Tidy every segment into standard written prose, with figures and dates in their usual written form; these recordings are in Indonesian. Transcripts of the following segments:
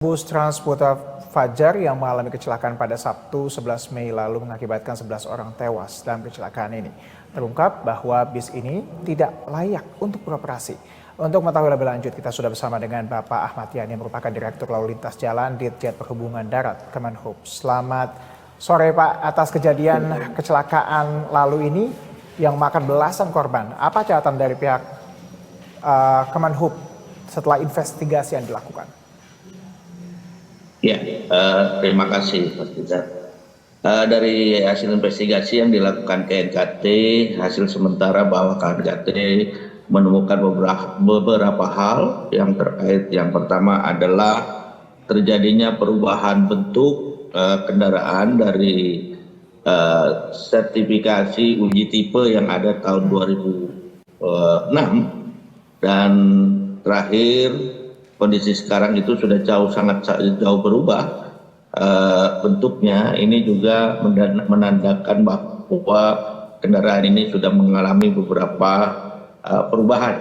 Bus Transputra Fajar yang mengalami kecelakaan pada Sabtu 11 Mei lalu mengakibatkan 11 orang tewas dalam kecelakaan ini. Terungkap bahwa bis ini tidak layak untuk beroperasi. Untuk mengetahui lebih lanjut, kita sudah bersama dengan Bapak Ahmad Yani yang merupakan Direktur Lalu Lintas Jalan Ditjen Perhubungan Darat Kemenhub. Selamat sore Pak, atas kejadian kecelakaan lalu ini yang memakan belasan korban. Apa catatan dari pihak Kemenhub setelah investigasi yang dilakukan? Ya, terima kasih Mas Tizar. Dari hasil investigasi yang dilakukan KNKT, hasil sementara bahwa KNKT menemukan beberapa hal yang terkait. Yang pertama adalah terjadinya perubahan bentuk kendaraan dari sertifikasi uji tipe yang ada tahun 2006 dan terakhir kondisi sekarang itu sudah sangat jauh berubah bentuknya. Ini juga menandakan bahwa kendaraan ini sudah mengalami beberapa perubahan.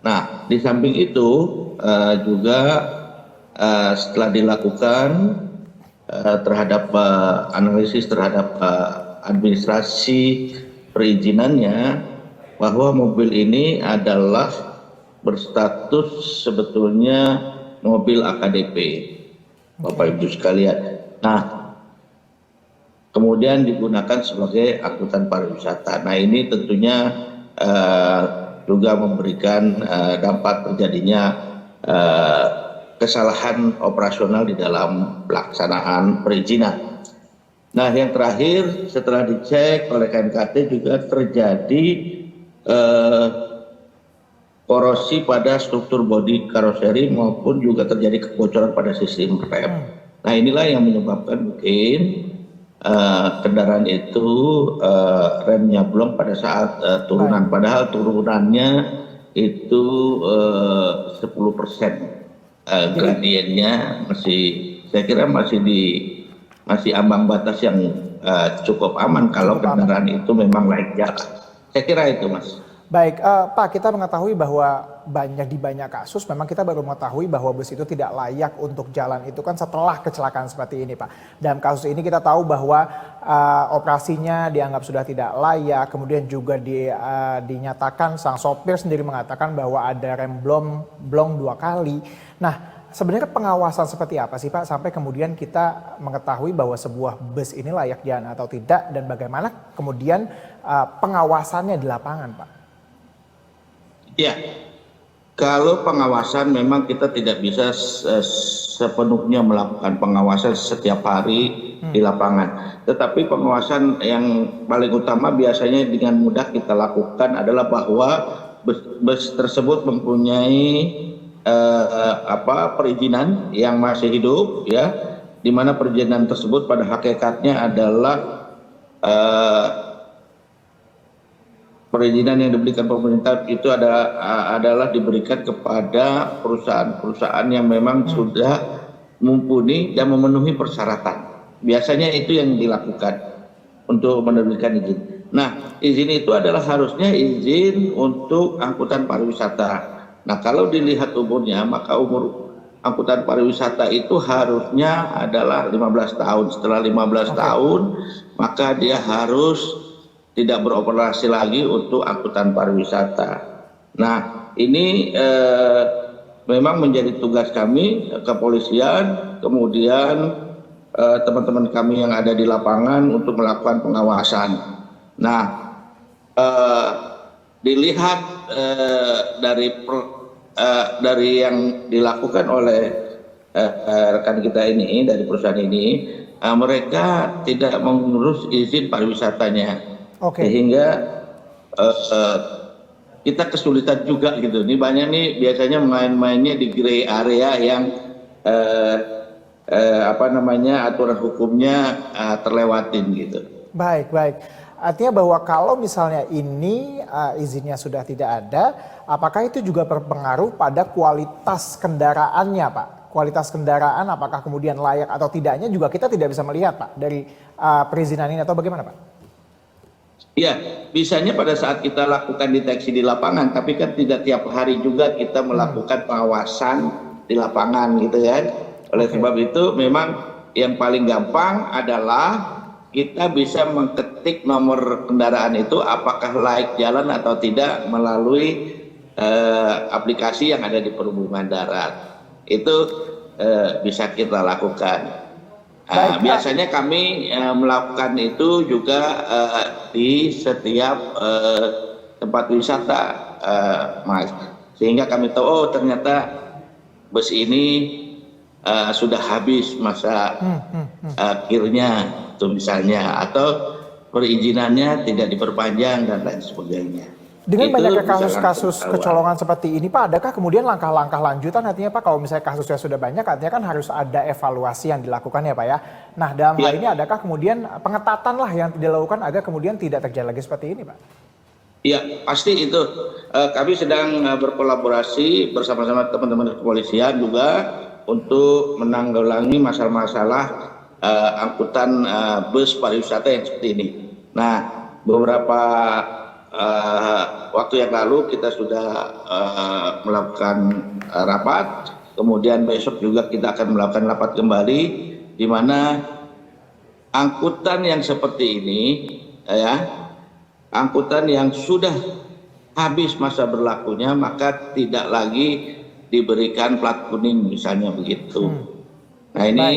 Nah, di samping itu juga setelah dilakukan terhadap analisis terhadap administrasi perizinannya, bahwa mobil ini adalah berstatus sebetulnya mobil AKDP, Bapak Ibu sekalian. Nah, kemudian digunakan sebagai angkutan pariwisata. Nah, ini tentunya juga memberikan dampak terjadinya kesalahan operasional di dalam pelaksanaan perizinan. Nah, yang terakhir setelah dicek oleh KNKT juga terjadi korosi pada struktur bodi karoseri maupun juga terjadi kebocoran pada sistem rem. Nah, inilah yang menyebabkan mungkin kendaraan itu remnya blong pada saat turunan. Padahal turunannya itu 10%. Gradiennya masih, saya kira masih ambang batas yang cukup aman kalau kendaraan itu memang layak jalan. Saya kira itu, Mas. Baik, Pak, kita mengetahui bahwa di banyak kasus memang kita baru mengetahui bahwa bus itu tidak layak untuk jalan itu kan setelah kecelakaan seperti ini, Pak. Dalam kasus ini kita tahu bahwa operasinya dianggap sudah tidak layak, kemudian juga dinyatakan sang sopir sendiri mengatakan bahwa ada rem blong 2 kali. Nah, sebenarnya pengawasan seperti apa sih Pak sampai kemudian kita mengetahui bahwa sebuah bus ini layak jalan atau tidak, dan bagaimana kemudian pengawasannya di lapangan, Pak? Ya, kalau pengawasan memang kita tidak bisa sepenuhnya melakukan pengawasan setiap hari di lapangan. Tetapi pengawasan yang paling utama biasanya dengan mudah kita lakukan adalah bahwa bus tersebut mempunyai perizinan yang masih hidup, ya, di mana perizinan tersebut pada hakikatnya adalah perizinan yang diberikan pemerintah itu adalah diberikan kepada perusahaan-perusahaan yang memang sudah mumpuni dan memenuhi persyaratan. Biasanya itu yang dilakukan untuk menerbitkan izin. Nah, izin itu adalah harusnya izin untuk angkutan pariwisata. Nah, kalau dilihat umurnya, maka umur angkutan pariwisata itu harusnya adalah 15 tahun. Setelah 15 tahun, maka dia harus tidak beroperasi lagi untuk angkutan pariwisata. Nah, ini memang menjadi tugas kami, kepolisian, kemudian teman-teman kami yang ada di lapangan untuk melakukan pengawasan. Nah, dilihat dari yang dilakukan oleh rekan kita ini dari perusahaan ini, mereka tidak mengurus izin pariwisatanya. Sehingga kita kesulitan juga gitu. Ini banyak nih biasanya main-mainnya di gray area yang aturan hukumnya terlewatin gitu. Baik. Artinya bahwa kalau misalnya ini izinnya sudah tidak ada, apakah itu juga berpengaruh pada kualitas kendaraannya, Pak? Kualitas kendaraan apakah kemudian layak atau tidaknya juga kita tidak bisa melihat, Pak, dari perizinan ini, atau bagaimana, Pak? Ya, bisanya pada saat kita lakukan deteksi di lapangan, tapi kan tidak tiap hari juga kita melakukan pengawasan di lapangan gitu kan. Oleh Oke. sebab itu memang yang paling gampang adalah kita bisa mengetik nomor kendaraan itu apakah layak jalan atau tidak melalui aplikasi yang ada di perhubungan darat. Itu bisa kita lakukan. Baik, Biasanya kami melakukan itu juga di setiap tempat wisata, Mas. Sehingga kami tahu, oh ternyata bus ini sudah habis masa akhirnya, itu misalnya, atau perizinannya tidak diperpanjang dan lain sebagainya. dengan Itu banyaknya bisa langsung kasus-kasus ketahuan. kecolongan seperti ini Pak, adakah kemudian langkah-langkah lanjutan artinya Pak kalau misalnya kasusnya sudah banyak artinya kan harus ada evaluasi yang dilakukan ya Pak ya. Nah dalam hal Ya. ini adakah kemudian pengetatan lah yang dilakukan agar kemudian tidak terjadi lagi seperti ini Pak? Ya, pasti itu. Kami sedang berkolaborasi bersama-sama teman-teman kepolisian juga untuk menanggulangi masalah-masalah angkutan bus pariwisata yang seperti ini. Nah, beberapa waktu yang lalu kita sudah melakukan rapat, kemudian besok juga kita akan melakukan rapat kembali, di mana angkutan yang seperti ini, ya, angkutan yang sudah habis masa berlakunya maka tidak lagi diberikan plat kuning misalnya begitu. Nah ini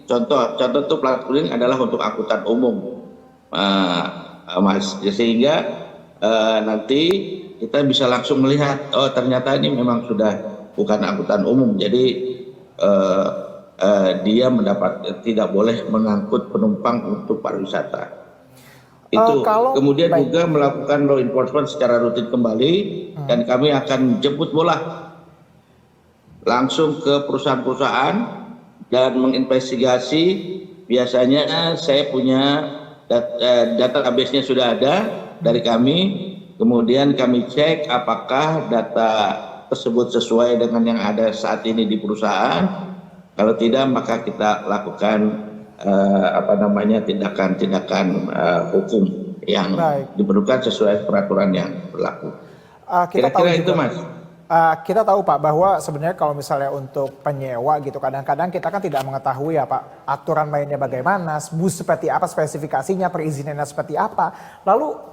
contoh itu plat kuning adalah untuk angkutan umum, Mas. Sehingga nanti kita bisa langsung melihat, oh ternyata ini memang sudah bukan angkutan umum, jadi dia tidak boleh mengangkut penumpang untuk pariwisata. Itu kemudian juga melakukan law enforcement secara rutin kembali, dan kami akan jemput bola langsung ke perusahaan-perusahaan dan menginvestigasi. Biasanya saya punya database-nya sudah ada dari kami, kemudian kami cek apakah data tersebut sesuai dengan yang ada saat ini di perusahaan. Kalau tidak maka kita lakukan tindakan hukum yang diperlukan sesuai peraturan yang berlaku. Kira-kira itu Mas. Kita tahu Pak bahwa sebenarnya kalau misalnya untuk penyewa gitu kadang-kadang kita kan tidak mengetahui ya Pak aturan mainnya bagaimana, bus seperti apa, spesifikasinya, perizinannya seperti apa. Lalu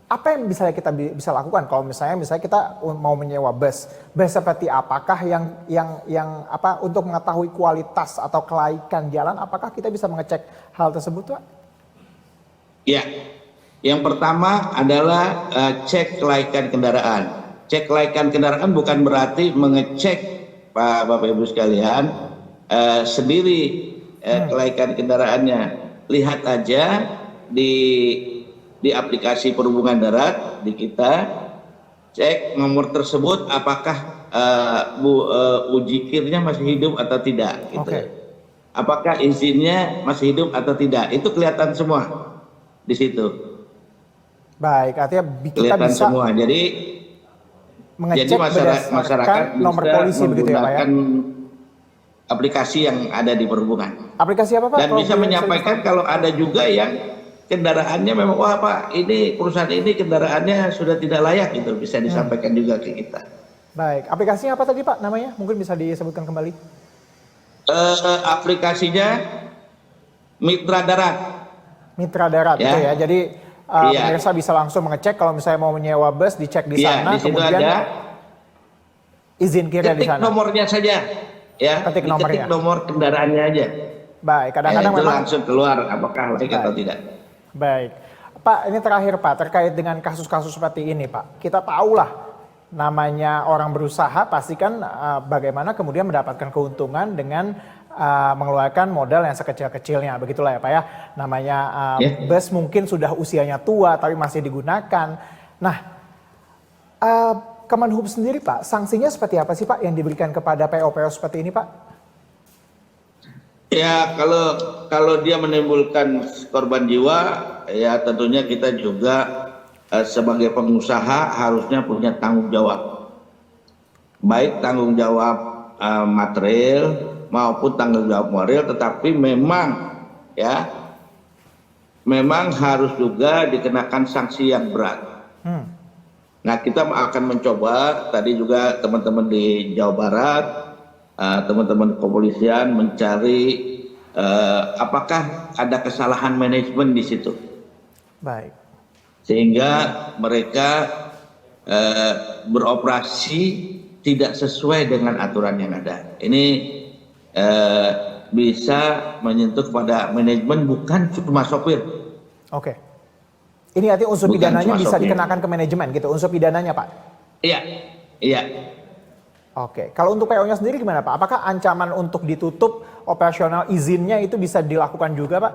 apa yang kita bisa lakukan kalau misalnya kita mau menyewa bus seperti apakah yang apa untuk mengetahui kualitas atau kelaikan jalan, apakah kita bisa mengecek hal tersebut Pak? Ya, yang pertama adalah cek kelaikan kendaraan. Cek kelaikan kendaraan bukan berarti mengecek Bapak Ibu sekalian sendiri kelaikan kendaraannya. Lihat aja di aplikasi perhubungan darat di kita, cek nomor tersebut apakah uji kirnya masih hidup atau tidak gitu. Apakah izinnya masih hidup atau tidak, itu kelihatan semua di situ. Baik, artinya kita kelihatan bisa semua. Jadi masyarakat nomor bisa polisi begitu ya Pak ya? Aplikasi yang ada di perhubungan. Aplikasi apa Pak? Dan bisa menyampaikan kalau ada juga yang kendaraannya memang, wah Pak, ini perusahaan ini kendaraannya sudah tidak layak, gitu, bisa disampaikan juga ke kita. Baik, aplikasinya apa tadi Pak namanya? Mungkin bisa disebutkan kembali. Aplikasinya Mitra Darat. Mitra Darat ya. Itu ya. Jadi pemirsa bisa langsung mengecek kalau misalnya mau menyewa bus, dicek di sana, di situ kemudian ada izin kirnya di sana. Ketik nomornya saja, ya. Ketik nomor kendaraannya aja. Baik, kadang-kadang itu memang langsung keluar apakah layak atau tidak. Baik, Pak, ini terakhir Pak, terkait dengan kasus-kasus seperti ini Pak. Kita tahulah namanya orang berusaha pasti kan bagaimana kemudian mendapatkan keuntungan dengan mengeluarkan modal yang sekecil-kecilnya, begitulah ya Pak ya. Namanya bus mungkin sudah usianya tua tapi masih digunakan. Nah, Kemenhub sendiri Pak, sanksinya seperti apa sih Pak yang diberikan kepada PO-PO seperti ini Pak? Ya, kalau dia menimbulkan korban jiwa, ya tentunya kita juga sebagai pengusaha harusnya punya tanggung jawab. Baik tanggung jawab material maupun tanggung jawab moral, tetapi memang harus juga dikenakan sanksi yang berat. Nah, kita akan mencoba, tadi juga teman-teman di Jawa Barat teman-teman kepolisian mencari apakah ada kesalahan manajemen di situ. Baik. Sehingga mereka beroperasi tidak sesuai dengan aturan yang ada. Ini bisa menyentuh kepada manajemen, bukan cuma sopir. Oke. Ini artinya unsur Bukan pidananya cuma bisa sopir. dikenakan ke manajemen gitu, unsur pidananya Pak? Iya, iya. Oke, kalau untuk PO-nya sendiri gimana Pak? Apakah ancaman untuk ditutup operasional izinnya itu bisa dilakukan juga Pak?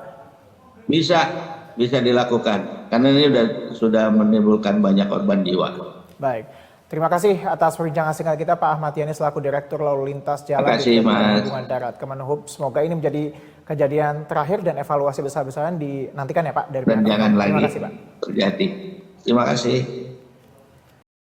Bisa dilakukan. Karena ini sudah menimbulkan banyak korban jiwa. Baik. Terima kasih atas perbincangan singkat kita Pak Ahmad Yani selaku Direktur Lalu Lintas Jalan Terima kasih, Dirjen Mas. Perhubungan Darat Kemenhub. Semoga ini menjadi kejadian terakhir dan evaluasi besar-besaran dinantikan ya Pak dari Dan pihak jangan Kemenhub. Terima lagi kasih Pak. terjadi. Terima kasih.